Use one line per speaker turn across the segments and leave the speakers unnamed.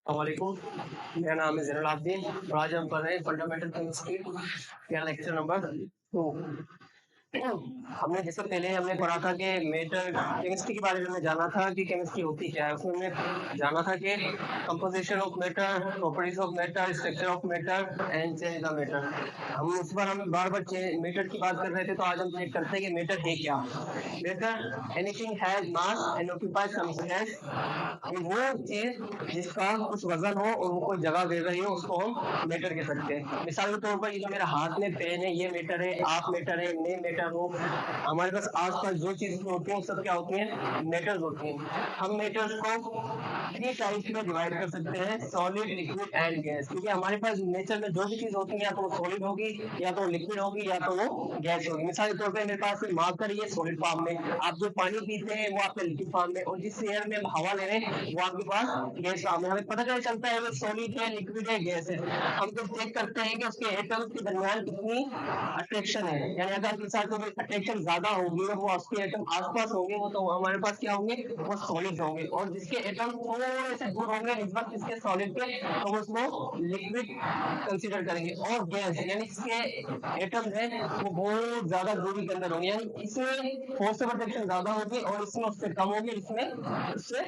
वालेकुम। मेरा नाम है ज़ैनुल आबिदीन और आज हम पढ़ रहे हैं फंडामेंटल केमिस्ट्री का लेक्चर नंबर 2। हमने जैसे पहले हमने पढ़ा था कि मेटर केमिस्ट्री के बारे में हमने जाना था कि केमिस्ट्री होती क्या है। उसमें हमने जाना था कि composition of matter, properties of matter, structure of matter and change the matter. हम इस बार हम बार बार मैटर की बात कर रहे थे, तो आज हम चेक करते हैं कि मैटर है क्या। Matter anything has mass and occupies some space. वो चीज जिसका कुछ वजन हो और वो कोई जगह दे रही हो, उसको हम मैटर कह सकते हैं। मिसाल के तौर पर ये जो मेरा हाथ में पेन है, ये मैटर है, आप मैटर है, मैं मैटर हूँ। हमारे पास आसपास जो चीजें होती हैं सब क्या होती हैं, मैटर्स होती हैं। हम मैटर्स को 3 टाइप्स में डिवाइड कर सकते हैं, सॉलिड, लिक्विड एंड गैस। क्योंकि हमारे पास नेचर में जो भी चीज होती है, या तो वो सॉलिड होगी, या तो लिक्विड होगी, या तो वो गैस होगी। मिसाल के तौर पर मेरे पास मार्कर ये सॉलिड फॉर्म में, आप जो पानी पीते हैं वो आपके लिक्विड फॉर्म में, और जिस एयर में हम हवा ले रहे हैं वो आपके पास गैस फॉर्म में। हमें पता कैसे चलता है वो सॉलिड है, लिक्विड है, गैस है? हम जब चेक करते हैं कि उसके एटम्स के दरमियान कितनी अट्रैक्शन है, यानी अगर किसी को अट्रैक्शन ज्यादा होगी और वो उसके एटम आसपास होंगे, वो तो हमारे पास क्या होंगे, वो सॉलिड होंगे। और जिसके एटम थोड़े से दूर होंगे निस्बत इसके सॉलिड के, तो वो उसको लिक्विड कंसीडर करेंगे। और गैस यानी इसके एटम है वो बहुत ज्यादा दूरी के अंदर होंगे, यानी इसमें फोर्स ऑफ अट्रैक्शन ज्यादा होगी और इसमें उससे कम होगी, इसमें उससे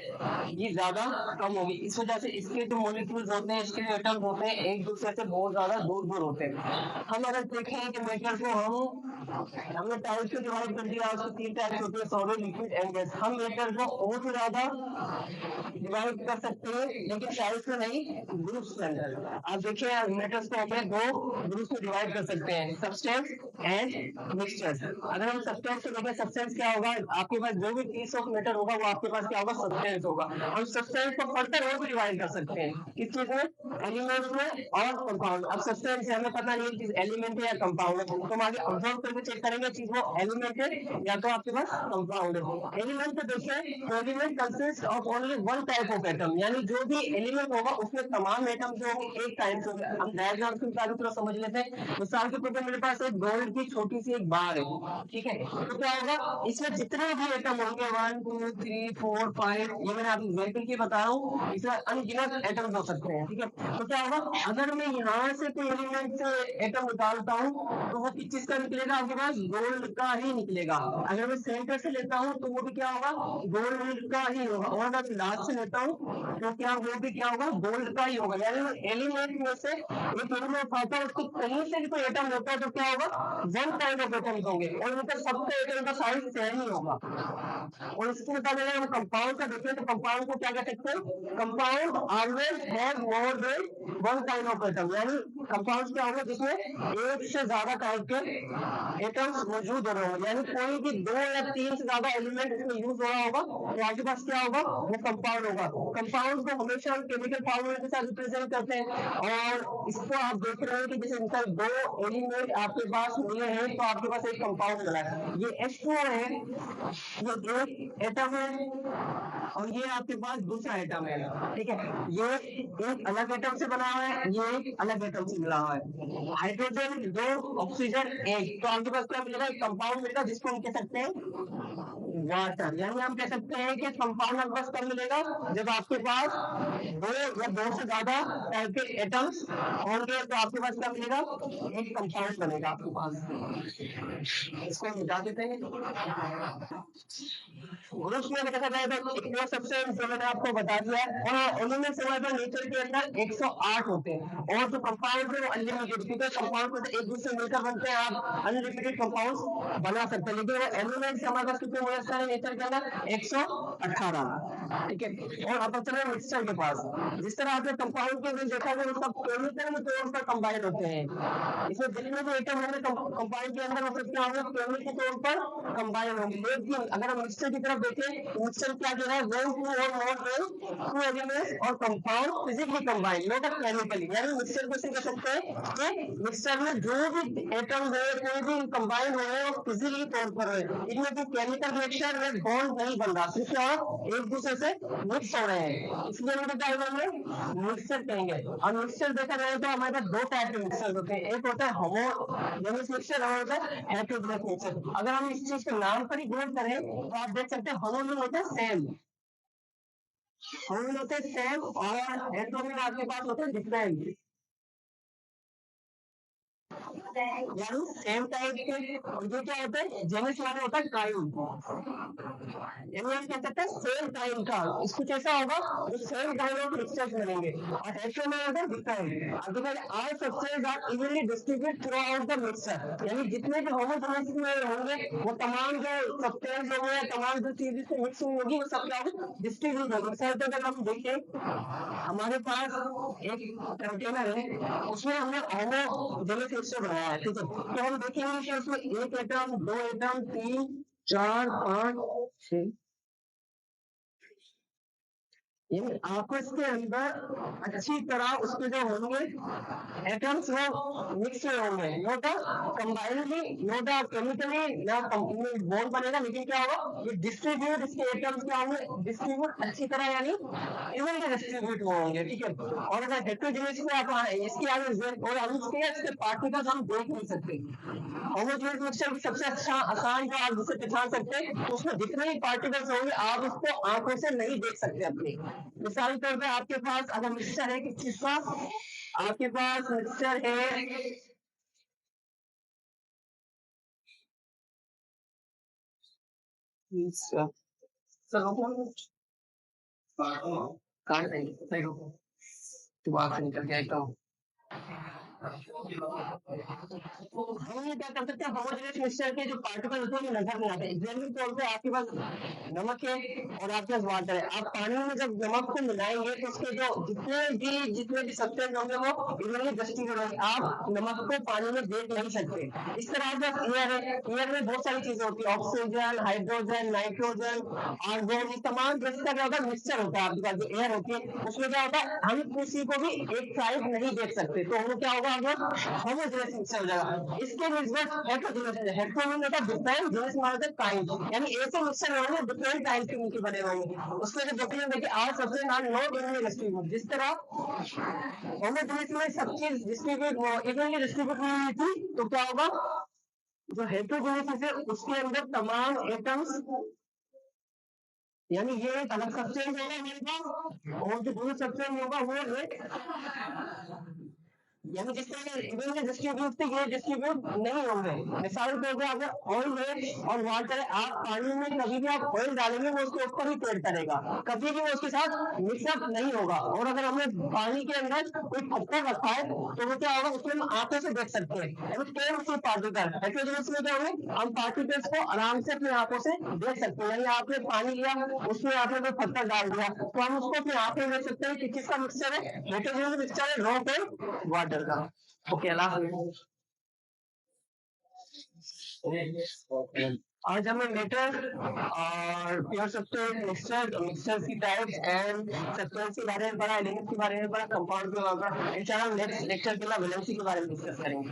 ये ज्यादा कम होगी। इस वजह से इसके जो मॉलिक्यूल्स होते हैं, इसके एटम्स होते हैं, एक दूसरे से बहुत ज्यादा दूर दूर होते हैं। हम अगर देखें कि मैटर को हमने टाइप्स में डिवाइड कर दिया, उसको 3 टाइप्स होते हैं, सॉलिड, लिक्विड एंड गैस। हम मैटर को और भी ज्यादा डिवाइड कर सकते हैं, लेकिन टाइप्स में नहीं, ग्रुप्स के अंदर। आप देखिए मेटल्स को हमें 2 ग्रुप्स में डिवाइड कर सकते हैं, सब्सटेंस एंड मिक्सचर्स। अगर हम सब्सटेंस को देखें, सब्सटेंस क्या होगा, आपके पास जो भी पीस ऑफ मैटर होगा वो आपके पास क्या होगा, सब्सटेंस होगा। और सब्सटेंस को फर्दर और भी डिवाइड कर सकते हैं, किस चीज में, एलिमेंट्स में और कंपाउंड। अब सब्सटेंस से हमें पता नहीं है एलिमेंट है या कंपाउंड है, तो हम आगे ऑब्जर्व करके चेक करेंगे चीज वो एलिमेंट है या तो आपके पास कंपाउंड है। एलिमेंट को देखें तो element consist of only one type of atom, यानी जो भी एलिमेंट होगा उसमें तमाम एटम जो होंगे एक टाइप से होंगे। हम डायग्राम से थोड़ा समझ लेते हैं। मिसाल के तौर पर मेरे पास एक गोल्ड की छोटी सी एक बार है, ठीक है, तो क्या होगा, इसमें जितने भी एटम होंगे 1 2 3 4 5, ये मैंने आपको एग्जांपल की बता रहा हूँ, इसमें अनगिनत एटम्स हो सकते हैं, ठीक है। तो क्या होगा, अगर मैं यहाँ से कोई एलिमेंट से एटम निकालता हूँ तो वो किस चीज का निकलेगा, आपके पास गोल्ड का ही निकलेगा। अगर मैं सेंटर से लेता हूँ तो वो भी क्या होगा, गोल्ड का ही होगा। और अगर लास्ट से लेता हूँ तो क्या, वो भी क्या होगा, गोल्ड का ही होगा। यानी एलिमेंट में से एक एलिमेंट आता है, उसको कहीं से भी कोई एटम होता है तो क्या होगा, वन काइंड ऑफ एटम्स होंगे और उनका सबका एटम का साइज सेम ही होगा। और इसके मुताबिक अगर हम कंपाउंड का देखें तो कंपाउंड को क्या कह सकते हैं, compound always have more than one kind of atom. यानी कंपाउंड क्या होगा, जिसमें एक से ज्यादा टाइप के एटम्स मौजूद हो रहे होंगे, यानी कोई भी 2 या 3 से ज्यादा एलिमेंट इसमें यूज हो रहा होगा तो आपके पास क्या होगा, वो कंपाउंड होगा। कंपाउंड को हमेशा हम केमिकल फॉर्मूले के साथ रिप्रेजेंट करते हैं। और इसको आप देख रहे हैं कि जैसे मिसाल 2 एलिमेंट आपके पास मिले हैं तो आपके पास एक कंपाउंड बना है। ये H2O है, ये एक एटम है और ये आपके पास दूसरा एटम है, ठीक है। ये एक अलग एटम से बना हुआ है, ये एक अलग एटम से मिला हुआ है। हाइड्रोजन 2, ऑक्सीजन 1, तो आपके पास क्या मिलेगा, एक कंपाउंड मिलेगा जिसको हम कह सकते हैं वाटर। यानी हम कह सकते हैं कि कंपाउंड आपके पास कब मिलेगा, जब आपके पास 2 या 2 से ज्यादा टाइप के एटम्स होंगे तो आपके पास क्या मिलेगा, एक कंपाउंड बनेगा आपके पास। इसको मिटा देते हैं। ग्रुप्स में देखा जाए तो इक्वल सब्सटेंस जो मैंने आपको बता दिया है, और एलिमेंट्स हमारे पास नेचर के अंदर 108 होते हैं। और जो कंपाउंड है वो अनलिमिटेड, क्योंकि कंपाउंड को एक दूसरे से मिलकर बनते हैं, आप अनलिमिटेड कंपाउंड्स बना सकते हैं। लेकिन वो एलिमेंट्स हमारे पास कितने मुयस्सर है नेचर के अंदर, 118, ठीक है। और अब चले मिक्सचर के पास। जिस तरह आपने कंपाउंड के अंदर देखा वो सब केमिकल में तौर पर कंबाइन होते हैं, इसमें जितने भी आइटम होंगे कंपाउंड के अंदर वो सब क्या होंगे, केमिकल के तौर पर कंबाइन होंगे। लेकिन अगर हम मिक्सचर की तरफ देखें, मिक्सचर क्या जो है, वन टू और मोर देन 2 एलिमेंट्स और compound physically combine, not chemically. यानी मिक्सचर को कह सकते हैं कि मिक्सचर में जो भी एटम है कोई भी कंबाइन हो रहे हैं वो फिजिकली तौर पर है, इनमें कोई केमिकल रिएक्शन में बॉन्ड नहीं बन रहा, सिर्फ क्या एक दूसरे से मिक्स हो रहे हैं, इसलिए उनको क्या कहेंगे, मिक्सचर कहेंगे। और मिक्सचर देखा जाए तो हमारे पास 2 टाइप के मिक्सचर होते हैं, एक होता है होमोजेनियस मिक्सचर और होता है हेटेरोजेनियस मिक्सचर। अगर हम इस चीज के नाम पर ही गौर करें तो आप देख सकते हैं होमोजेनियस होता है सेम, होमोजेनियस होते सेम और हेटेरोजेनियस आपके पास होते हैं डिफरेंट, यानी सेम टाइप के। और ये क्या होता है, जेनस माने होता है काइंड, यानी हम कह सकते हैं सेम काइंड का, इसको कैसा होगा जो सेम काइंड ऑफ मिक्सचर्स बनेंगे। और हेटेरो में होता है different, otherwise all substance are evenly distributed throughout the mixture, यानी जितने भी होमोजेनियस में होंगे वो तमाम जो सब्सटेंस होंगे, तमाम जो चीजें से मिक्स होगी वो सब क्या होगी, डिस्ट्रीब्यूट होगी। मिसाल के अगर हम देखें, हमारे पास एक कंटेनर है, उसमें हमने होमोजेनियस मिक्सचर बनाया है, ठीक है। तो हम देखेंगे कि उसमें एक एटम, दो एटम, तीन, चार, पांच, छह, यानी आपस के अंदर अच्छी तरह उसके जो होंगे एटम्स वो मिक्स होंगे, know the combinedly, know the chemically, ना बॉन्ड बनेगा, लेकिन क्या होगा ये डिस्ट्रीब्यूट, इसके एटम्स क्या होंगे डिस्ट्रीब्यूट अच्छी तरह, यानी इवनली डिस्ट्रीब्यूट होंगे, ठीक है। और अगर हेटेरोजेनियस में आप इसके आगे और हम इसके पार्टिकल्स हम देख नहीं सकते। होमोजेनियस मिक्सचर की सबसे अच्छा आसान जो आप जिसे पहचान सकते हैं, तो उसमें जितने भी पार्टिकल्स होंगे आप उसको आंखों से नहीं देख सकते अपनी। मिसाल के तौर पे आपके पास अगर मिक्सचर है किस चीज का, आपके पास मिक्सचर है कार्ड नहीं, सही रुको, दिमाग से निकल गया एकदम। हम ये क्या कर सकते हैं, होमोजेनियस मिक्सचर के जो पार्टिकल होते हैं वो नजर नहीं आते। एग्जाम्पल तौर पे आपके पास नमक है और आपके पास वाटर है, आप पानी में जब नमक को मिलाएंगे तो उसके जो जितने भी सब्सटेंस होंगे वो इवनली डिस्ट्रीब्यूट होंगे, आप नमक को पानी में देख नहीं सकते। इस तरह आपके पास एयर है, एयर में बहुत सारी चीजें होती है, ऑक्सीजन, हाइड्रोजन, नाइट्रोजन, आर्गन, ये तमाम जिसका क्या होता है मिक्सचर होता है। आपके पास जो एयर होती है उसमें क्या होता है, हम किसी को भी एक साइड नहीं देख सकते, तो हम क्या होगा अगर होमोजेनियस मिक्सचर हो जाएगा। इसके रिजल्ट हेटेरोजेनियस, हेटेरोजेनियस मतलब डिफरेंट जेनस माने काइंड, यानी एक ही मिक्सचर होंगे डिफरेंट टाइप के मिलके बने होंगे। उसके जो डेफिनेशन देखिए, आर सबसे नॉन नो इवनली डिस्ट्रीब्यूट, जिस तरह होमोजेनियस में सब चीज डिस्ट्रीब्यूट इवनली डिस्ट्रीब्यूट नहीं थी, तो क्या होगा जो हेटेरोजेनियस है उसके अंदर तमाम एटम्स, यानी ये एक अलग सब्सटेंस होगा हमारे पास, और जो दूसरा सब्सटेंस होगा वो एक, यानी जिस तरह इवनली डिस्ट्रीब्यूट थे ये डिस्ट्रीब्यूट नहीं होंगे। मिसाल के तौर पे अगर ऑयल है और वाटर है, आप पानी में कभी भी आप ऑयल डालेंगे वो उसके ऊपर ही तैर करेगा, कभी भी वो उसके साथ मिक्सअप नहीं होगा। और अगर हमने पानी के अंदर कोई पत्थर रखा है तो वो क्या होगा, उसमें हम आंखों से देख सकते हैं, यानी केवल उसके पार्टिकल हेटेरोजेनियस में क्या होंगे, हम पार्टिकल्स को आराम से अपनी आंखों से देख सकते हैं। यानी आपने पानी लिया, उसमें आपने कोई पत्थर डाल दिया तो हम उसको अपनी आंखों में देख सकते हैं कि किसका मिक्सचर है, हेटेरोजेनियस मिक्सचर है रॉक एंड वाटर का। ओके, अल्लाह हाफिज। आज हमें मेटर और प्योर सब्सटेंस, मिक्सचर, मिक्सचर की टाइप्स एंड सब्सटेंस के बारे में पढ़ा, एलिमेंट्स के बारे में पढ़ा, कंपाउंड के बारे में पढ़ा। इंशाल्लाह नेक्स्ट लेक्चर के लिए वैलेंसी के बारे में डिस्कस करेंगे।